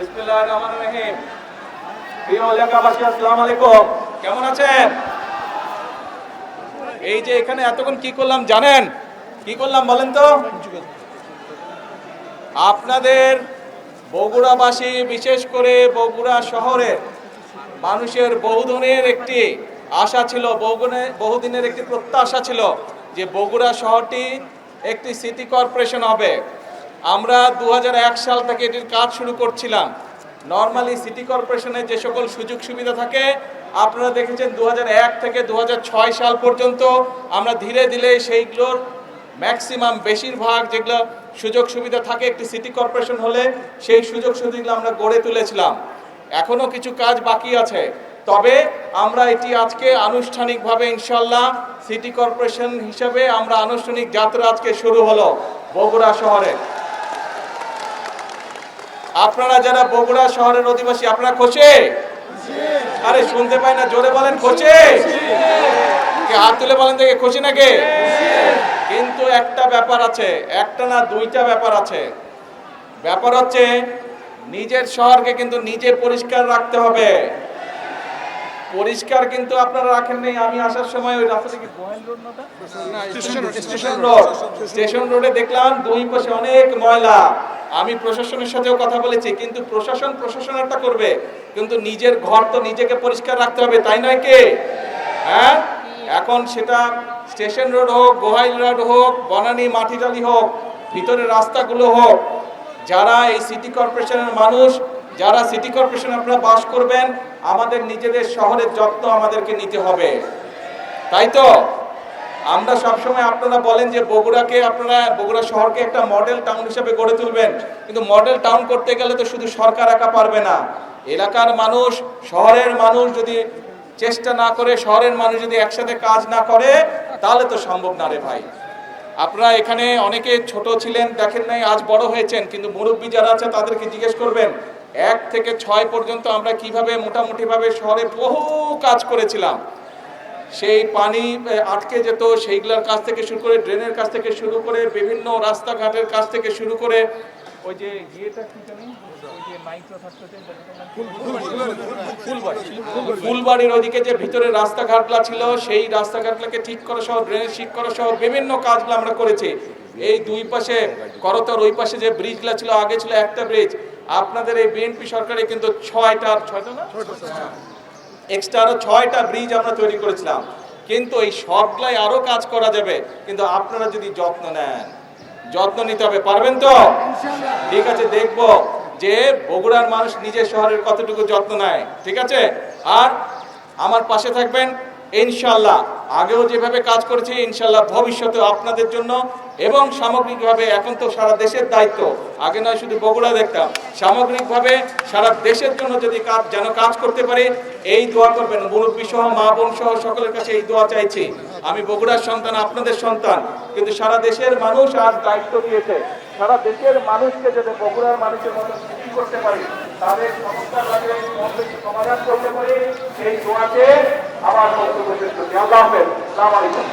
বিসমিল্লাহির রহমানির রহিম। প্রিয় এলাকাবাসী, আসসালামু আলাইকুম। কেমন আছেন? এই যে এখানে এতক্ষণ কি করলাম জানেন? কি করলাম বলেন তো? আপনাদের বগুড়াবাসী, বিশেষ করে বগুড়া শহরের মানুষের বহুদিনের একটি আশা ছিল, বহুদিনের একটি প্রত্যাশা ছিল যে বগুড়া শহরটি একটি সিটি কর্পোরেশন হবে। আমরা 2001 সাল থেকে এটির কাজ শুরু করছিলাম। নর্মালি সিটি কর্পোরেশনের যে সকল সুযোগ সুবিধা থাকে আপনারা দেখেছেন 2001 থেকে 2006 সাল পর্যন্ত আমরা ধীরে ধীরে সেইগুলোর ম্যাক্সিমাম বেশিরভাগ যেগুলো সুযোগ সুবিধা থাকে একটি সিটি কর্পোরেশন হলে সেই সুযোগ সুবিধাগুলো আমরা গড়ে তুলেছিলাম। এখনো কিছু কাজ বাকি আছে, তবে আমরা এটি আজকে আনুষ্ঠানিকভাবে ইনশাল্লাহ সিটি কর্পোরেশন হিসাবে আমরা আনুষ্ঠানিক যাত্রা আজকে শুরু হলো বগুড়া শহরে। আপনারা যারা বগুড়া শহরের অধিবাসী, আপনারা খুশি? আরে শুনতে পাই না, জোরে বলেন খুশি। হাত তুলে বলেন দেখে খুশি নাকি? কিন্তু একটা ব্যাপার আছে, একটা না দুইটা ব্যাপার আছে। ব্যাপার হচ্ছে নিজের শহরকে কিন্তু নিজে পরিষ্কার রাখতে হবে। পরিষ্কার কিন্তু আপনারা রাখেন নাই। আমি আসার সময় ওই রাস্তা থেকে স্টেশন রোডে দেখলাম দুই পাশে অনেক ময়লা। আমি প্রশাসনের সাথেও কথা বলেছি, কিন্তু প্রশাসন একটা করবে, কিন্তু নিজের ঘর তো নিজেকে পরিষ্কার রাখতে হবে, তাই নয় কি? হ্যাঁ, এখন সেটা স্টেশন রোড হোক, গোহাইল রোড হোক, বনানী মাটিডালি হোক, ভিতরের রাস্তাগুলো হোক, যারা এই সিটি কর্পোরেশনের মানুষ, যারা সিটি কর্পোরেশনে আপনারা বাস করবেন, আমাদের নিজেদের শহরের যত্ন আমাদেরকে নিতে হবে, তাই তো? আমরা সবসময়, আপনারা বলেন যে বগুড়াকে, আপনারা বগুড়া শহরকে একটা মডেল টাউন হিসেবে গড়ে তুলবেন, কিন্তু মডেল টাউন করতে গেলে তো শুধু সরকার একা পারবে না। এলাকার মানুষ, শহরের মানুষ যদি চেষ্টা না করে, শহরের মানুষ যদি একসাথে কাজ না করে, তাহলে তো সম্ভব না রে ভাই। আপনারা এখানে অনেকে ছোট ছিলেন, দেখেন নাই, আজ বড় হয়েছেন, কিন্তু মুরব্বী যারা আছে তাদেরকে জিজ্ঞেস করবেন 1 থেকে 6 পর্যন্ত আমরা কিভাবে মোটামুটিভাবে শহরে বহু কাজ করেছিলাম। সেই পানি আটকে যেত, সেইগুলোর কাছ থেকে শুরু করে, ড্রেনের কাছ থেকে শুরু করে, বিভিন্ন রাস্তাঘাটের কাছ থেকে শুরু করে, ওই যে ইয়েটা কি জানি, ওই যে নাইট্রো থাকতো, ফুলবাড়ির ওইদিকে যে ভিতরে রাস্তাঘাটগুলো ছিল, সেই রাস্তাঘাটগুলোকে ঠিক করা সহ, ড্রেনেজ ঠিক করা সহ বিভিন্ন কাজগুলো আমরা করেছি। এই দুই পাশে করতর, ওই পাশে যে ব্রিজগুলো ছিল, আগে ছিল একটা ব্রিজ, আপনাদের এই বিএনপি সরকারে কিন্তু 6টা না এক্সট্রা আরো 6টা ব্রিজ আমরা তৈরি করেছিলাম। কিন্তু এই সবগুলাই আরো কাজ করা যাবে, কিন্তু আপনারা যদি যত্ন নেন, যত্ন নিতে হবে, পারবেন তো? ঠিক আছে, দেখবো যে বগুড়ার মানুষ নিজের শহরের কতটুকু যত্ন নেয়, ঠিক আছে? আর আমার পাশে থাকবেন ইনশাল্লাহ। আগেও যেভাবে কাজ করেছি ইনশাল্লাহ ভবিষ্যতে আপনাদের জন্য এবং সামগ্রিকভাবে, এখন তো সারা দেশের দায়িত্ব, আগে নয় শুধু বগুড়া দেখতাম, সামগ্রিকভাবে সারা দেশের জন্য যদি কাজ করতে পারি, এই দোয়া করবেন। মুরব্বী সহ, মা বোন সহ সকলের কাছে এই দোয়া চাইছি। আমি বগুড়ার সন্তান, আপনাদের সন্তান, কিন্তু সারা দেশের মানুষ আজ দায়িত্ব দিয়েছে। সারা দেশের মানুষকে যাতে বগুড়ার মানুষের মতো সৃষ্টি করতে পারি, তাদের সমস্যার সমাধান করতে পারি, সেই দোয়াকে আমার বক্তব্য শেষ করছি। আল্লাহ হাফেজ, আসসালামু আলাইকুম।